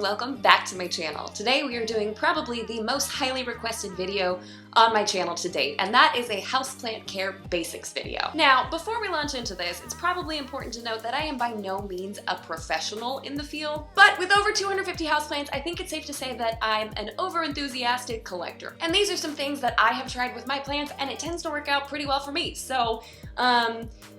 welcome back to my channel. Today we are doing probably the most highly requested video on my channel to date, and that is a houseplant care basics video. Now, before we launch into this, it's probably important to note that I am by no means a professional in the field, but with over 250 houseplants, I think it's safe to say that I'm an over-enthusiastic collector. And these are some things that I have tried with my plants, and it tends to work out pretty well for me. So,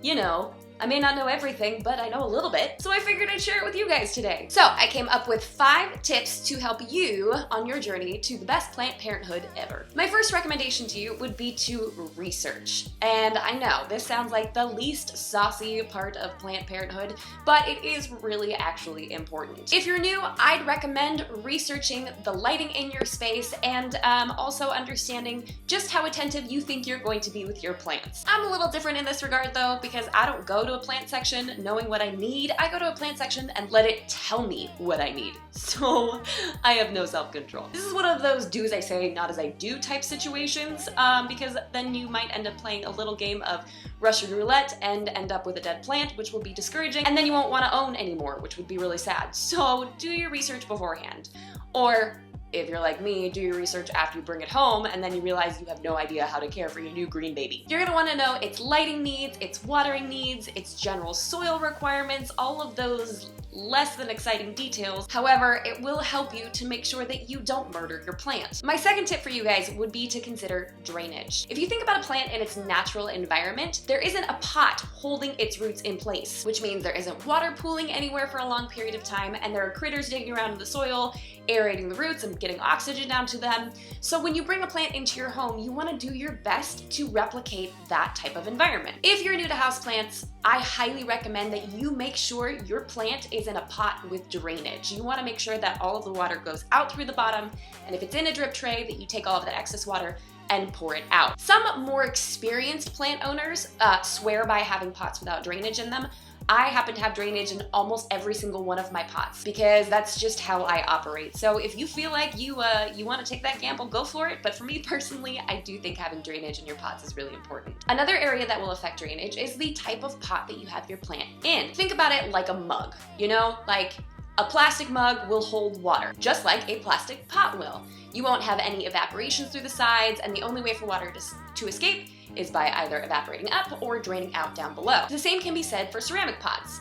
you know, I may not know everything, but I know a little bit, so I figured I'd share it with you guys today. So I came up with 5 tips to help you on your journey to the best plant parenthood ever. My first recommendation to you would be to research. And I know this sounds like the least saucy part of plant parenthood, but it is really actually important. If you're new, I'd recommend researching the lighting in your space and also understanding just how attentive you think you're going to be with your plants. I'm a little different in this regard though, because I don't go to a plant section knowing what I need. I go to a plant section and let it tell me what I need. So I have no self-control. This is one of those do as I say, not as I do type situations, because then you might end up playing a little game of Russian roulette and end up with a dead plant, which will be discouraging, and then you won't want to own anymore, which would be really sad. So do your research beforehand. Or if you're like me, do your research after you bring it home and then you realize you have no idea how to care for your new green baby. You're gonna wanna know its lighting needs, its watering needs, its general soil requirements, all of those less than exciting details. However, it will help you to make sure that you don't murder your plant. My second tip for you guys would be to consider drainage. If you think about a plant in its natural environment, there isn't a pot holding its roots in place, which means there isn't water pooling anywhere for a long period of time, and there are critters digging around in the soil, aerating the roots and getting oxygen down to them. So when you bring a plant into your home, you want to do your best to replicate that type of environment. If you're new to houseplants, I highly recommend that you make sure your plant is in a pot with drainage. You want to make sure that all of the water goes out through the bottom, and if it's in a drip tray, that you take all of that excess water and pour it out. Some more experienced plant owners swear by having pots without drainage in them. I happen to have drainage in almost every single one of my pots because that's just how I operate. So if you feel like you want to take that gamble, go for it. But for me personally, I do think having drainage in your pots is really important. Another area that will affect drainage is the type of pot that you have your plant in. Think about it like a mug, you know, like a plastic mug will hold water, just like a plastic pot will. You won't have any evaporation through the sides, and the only way for water to escape is by either evaporating up or draining out down below. The same can be said for ceramic pots.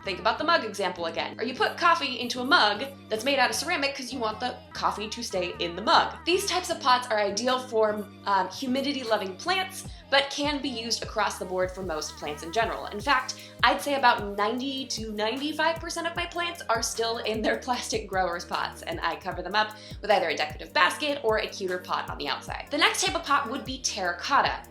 Think about the mug example again. Or you put coffee into a mug that's made out of ceramic because you want the coffee to stay in the mug. These types of pots are ideal for humidity-loving plants, but can be used across the board for most plants in general. In fact, I'd say about 90 to 95% of my plants are still in their plastic growers pots, and I cover them up with either a decorative basket or a cuter pot on the outside. The next type of pot would be terracotta.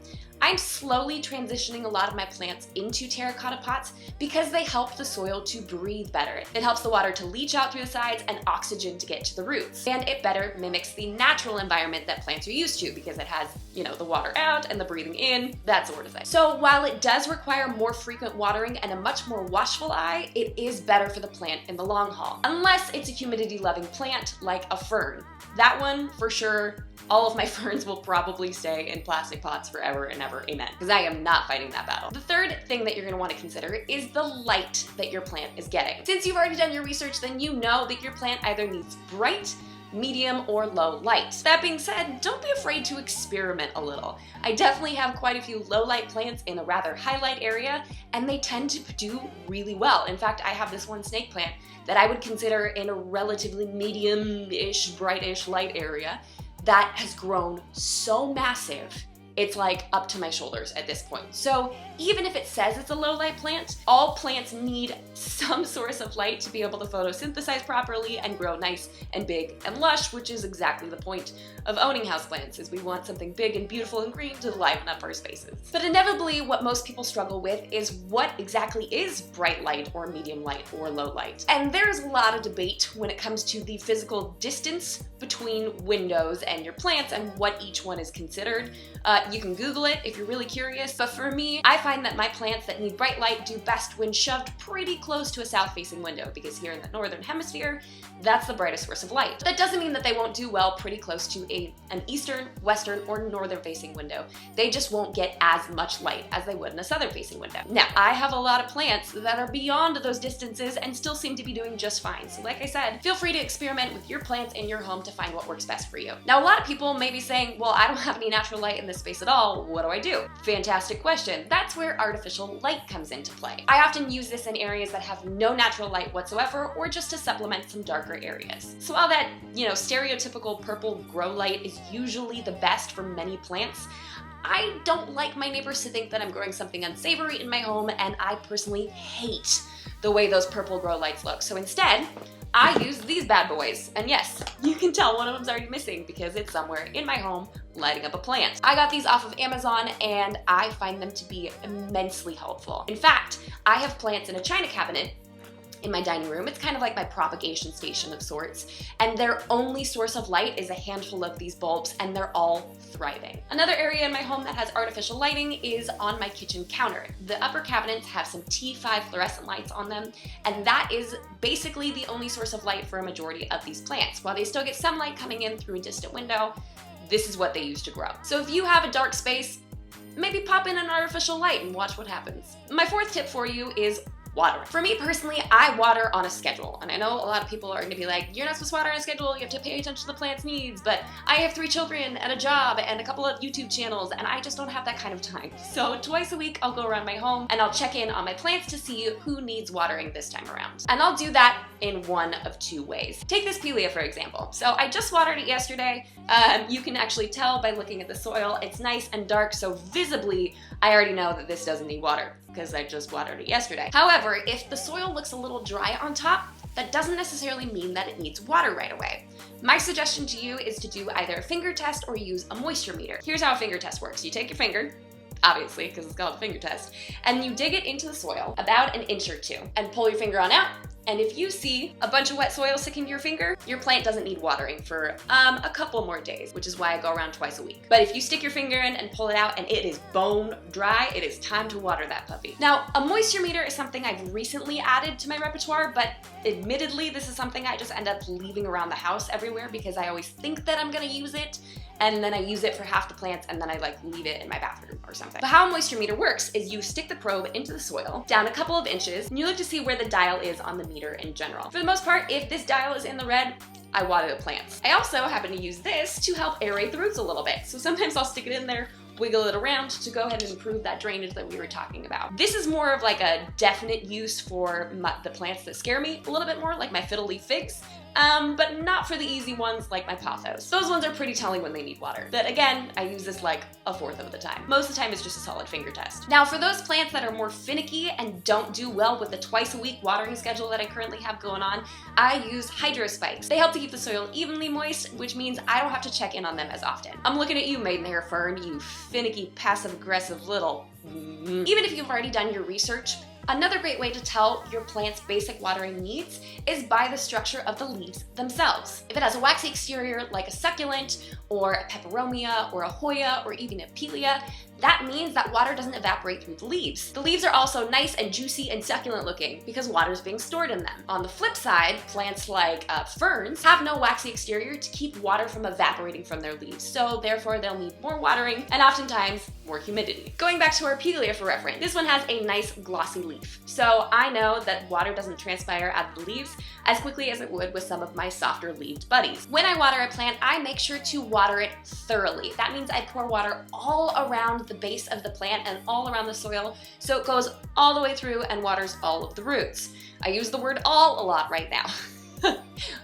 I'm slowly transitioning a lot of my plants into terracotta pots because they help the soil to breathe better. It helps the water to leach out through the sides and oxygen to get to the roots. And it better mimics the natural environment that plants are used to because it has, you know, the water out and the breathing in, that sort of thing. So while it does require more frequent watering and a much more watchful eye, it is better for the plant in the long haul. Unless it's a humidity-loving plant like a fern. That one, for sure, all of my ferns will probably stay in plastic pots forever and ever, amen, because I am not fighting that battle. The third thing that you're going to want to consider is the light that your plant is getting. Since you've already done your research, then you know that your plant either needs bright, medium, or low light. That being said, don't be afraid to experiment a little. I definitely have quite a few low light plants in a rather high light area, and they tend to do really well. In fact, I have this one snake plant that I would consider in a relatively medium-ish, brightish light area that has grown so massive, it's like up to my shoulders at this point. So even if it says it's a low light plant, all plants need some source of light to be able to photosynthesize properly and grow nice and big and lush, which is exactly the point of owning houseplants, is we want something big and beautiful and green to liven up our spaces. But inevitably, what most people struggle with is what exactly is bright light or medium light or low light. And there's a lot of debate when it comes to the physical distance between windows and your plants and what each one is considered. You can Google it if you're really curious, but for me, I find that my plants that need bright light do best when shoved pretty close to a south-facing window, because here in the northern hemisphere, that's the brightest source of light. That doesn't mean that they won't do well pretty close to an eastern, western, or northern-facing window. They just won't get as much light as they would in a southern-facing window. Now, I have a lot of plants that are beyond those distances and still seem to be doing just fine. So like I said, feel free to experiment with your plants in your home to find what works best for you. Now, a lot of people may be saying, well, I don't have any natural light in this space at all. What do I do? Fantastic question. That's where artificial light comes into play. I often use this in areas that have no natural light whatsoever, or just to supplement some darker areas. So while that, stereotypical purple grow light is usually the best for many plants, I don't like my neighbors to think that I'm growing something unsavory in my home, and I personally hate the way those purple grow lights look. So instead, I use these bad boys. And yes, you can tell one of them's already missing because it's somewhere in my home lighting up a plant. I got these off of Amazon and I find them to be immensely helpful. In fact, I have plants in a china cabinet in my dining room. It's kind of like my propagation station of sorts, and their only source of light is a handful of these bulbs, and they're all thriving. Another area in my home that has artificial lighting is on my kitchen counter. The upper cabinets have some T5 fluorescent lights on them, and that is basically the only source of light for a majority of these plants. While they still get some light coming in through a distant window, this is what they use to grow. So if you have a dark space, maybe pop in an artificial light and watch what happens. My fourth tip for you is watering. For me personally, I water on a schedule, and I know a lot of people are going to be like, you're not supposed to water on a schedule, you have to pay attention to the plant's needs, but I have 3 children and a job and a couple of YouTube channels, and I just don't have that kind of time. So twice a week, I'll go around my home and I'll check in on my plants to see who needs watering this time around. And I'll do that in one of 2 ways. Take this Pelia, for example. So I just watered it yesterday. You can actually tell by looking at the soil. It's nice and dark, so visibly, I already know that this doesn't need water because I just watered it yesterday. However, if the soil looks a little dry on top, that doesn't necessarily mean that it needs water right away. My suggestion to you is to do either a finger test or use a moisture meter. Here's how a finger test works. You take your finger, obviously, because it's called a finger test, and you dig it into the soil about an inch or 2 and pull your finger on out. And if you see a bunch of wet soil sticking to your finger, your plant doesn't need watering for a couple more days, which is why I go around twice a week. But if you stick your finger in and pull it out and it is bone dry, it is time to water that puppy. Now, a moisture meter is something I've recently added to my repertoire, but admittedly, this is something I just end up leaving around the house everywhere because I always think that I'm gonna use it, and then I use it for half the plants, and then I leave it in my bathroom or something. But how a moisture meter works is you stick the probe into the soil, down a couple of inches, and you look to see where the dial is on the meter in general. For the most part, if this dial is in the red, I water the plants. I also happen to use this to help aerate the roots a little bit. So sometimes I'll stick it in there, wiggle it around to go ahead and improve that drainage that we were talking about. This is more of like a definite use for the plants that scare me a little bit more, like my fiddle leaf figs, but not for the easy ones like my pothos. Those ones are pretty telling when they need water. But again, I use this like a 1/4 of the time. Most of the time it's just a solid finger test. Now for those plants that are more finicky and don't do well with the twice a week watering schedule that I currently have going on, I use hydro spikes. They help to keep the soil evenly moist, which means I don't have to check in on them as often. I'm looking at you, maidenhair fern, you finicky, passive-aggressive little. Even if you've already done your research, another great way to tell your plant's basic watering needs is by the structure of the leaves themselves. If it has a waxy exterior like a succulent, or a peperomia, or a Hoya, or even a Pelia, that means that water doesn't evaporate through the leaves. The leaves are also nice and juicy and succulent looking because water is being stored in them. On the flip side, plants like ferns have no waxy exterior to keep water from evaporating from their leaves, so therefore they'll need more watering and oftentimes more humidity. Going back to our Pelia for reference, this one has a nice glossy leaf, so I know that water doesn't transpire out of the leaves as quickly as it would with some of my softer leaved buddies. When I water a plant, I make sure to water it thoroughly. That means I pour water all around the base of the plant and all around the soil, so it goes all the way through and waters all of the roots. I use the word all a lot right now.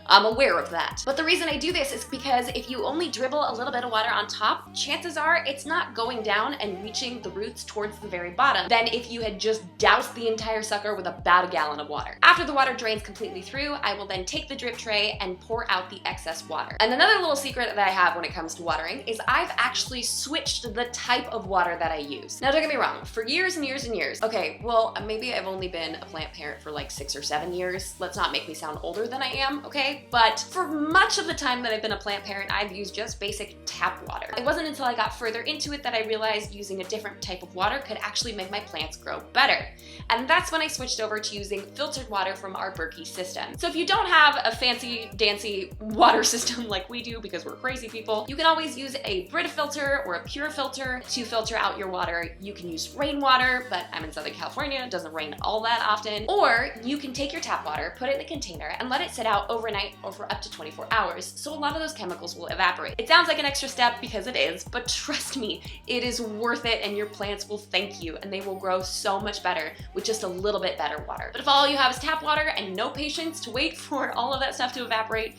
I'm aware of that. But the reason I do this is because if you only dribble a little bit of water on top, chances are it's not going down and reaching the roots towards the very bottom than if you had just doused the entire sucker with about a gallon of water. After the water drains completely through, I will then take the drip tray and pour out the excess water. And another little secret that I have when it comes to watering is I've actually switched the type of water that I use. Now don't get me wrong, for years and years and years, okay, well maybe I've only been a plant parent for like 6 or 7 years. Let's not make me sound older than I am, okay? But for much of the time that I've been a plant parent, I've used just basic tap water. It wasn't until I got further into it that I realized using a different type of water could actually make my plants grow better. And that's when I switched over to using filtered water from our Berkey system. So if you don't have a fancy dancy water system like we do because we're crazy people, you can always use a Brita filter or a pure filter to filter out your water. You can use rainwater, but I'm in Southern California, it doesn't rain all that often. Or you can take your tap water, put it in a container, and let it sit out overnight or for up to 24 hours, so a lot of those chemicals will evaporate. It sounds like an extra step because it is, but trust me, it is worth it and your plants will thank you and they will grow so much better with just a little bit better water. But if all you have is tap water and no patience to wait for all of that stuff to evaporate,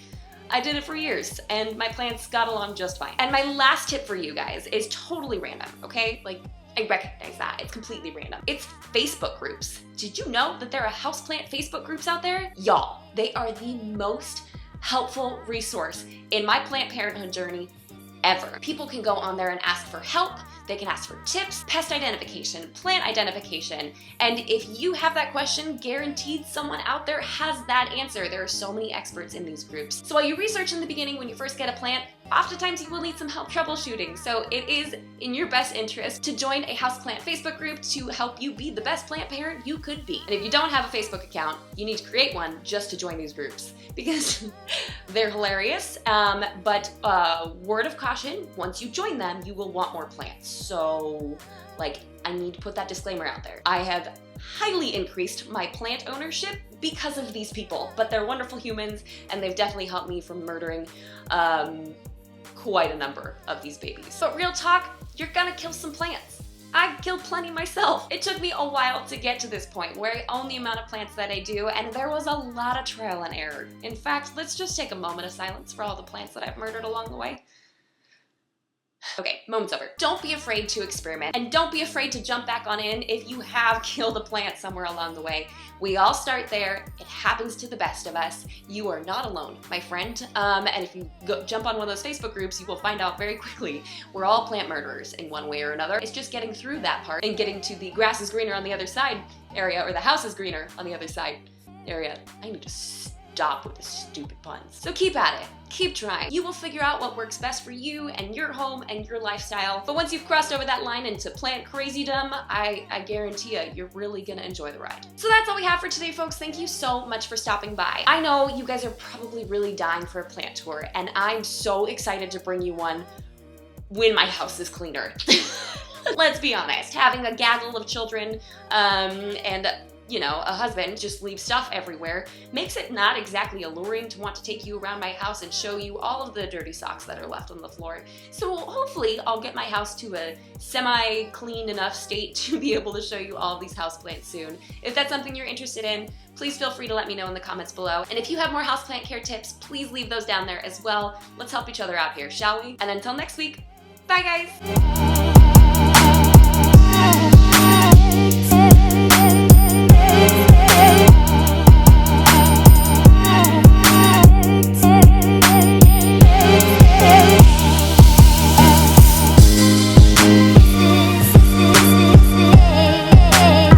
I did it for years and my plants got along just fine. And my last tip for you guys is totally random, okay? Like, I recognize that, it's completely random. It's Facebook groups. Did you know that there are houseplant Facebook groups out there? Y'all, they are the most helpful resource in my plant parenthood journey ever. People can go on there and ask for help, they can ask for tips, pest identification, plant identification, and if you have that question, guaranteed someone out there has that answer. There are so many experts in these groups. So while you research in the beginning when you first get a plant, oftentimes you will need some help troubleshooting. So it is in your best interest to join a houseplant Facebook group to help you be the best plant parent you could be. And if you don't have a Facebook account, you need to create one just to join these groups because they're hilarious. But word of caution, once you join them, you will want more plants. So like, I need to put that disclaimer out there. I have highly increased my plant ownership because of these people, but they're wonderful humans and they've definitely helped me from murdering quite a number of these babies. But real talk, you're gonna kill some plants. I killed plenty myself. It took me a while to get to this point where I own the amount of plants that I do, and there was a lot of trial and error. In fact, let's just take a moment of silence for all the plants that I've murdered along the way. Okay, moment's over. Don't be afraid to experiment, and don't be afraid to jump back on in if you have killed a plant somewhere along the way. We all start there. It happens to the best of us. You are not alone, my friend. And if you jump on one of those Facebook groups, you will find out very quickly we're all plant murderers in one way or another. It's just getting through that part and getting to the grass is greener on the other side area, or the house is greener on the other side area. I need to stop with the stupid puns. So keep at it. Keep trying. You will figure out what works best for you and your home and your lifestyle. But once you've crossed over that line into plant crazydom, I guarantee you, you're really gonna enjoy the ride. So that's all we have for today, folks. Thank you so much for stopping by. I know you guys are probably really dying for a plant tour, and I'm so excited to bring you one when my house is cleaner. Let's be honest, having a gaggle of children and you know, a husband just leaves stuff everywhere makes it not exactly alluring to want to take you around my house and show you all of the dirty socks that are left on the floor. So hopefully I'll get my house to a semi-clean enough state to be able to show you all of these houseplants soon. If that's something you're interested in, please feel free to let me know in the comments below. And if you have more houseplant care tips, please leave those down there as well. Let's help each other out here, shall we? And until next week, bye guys!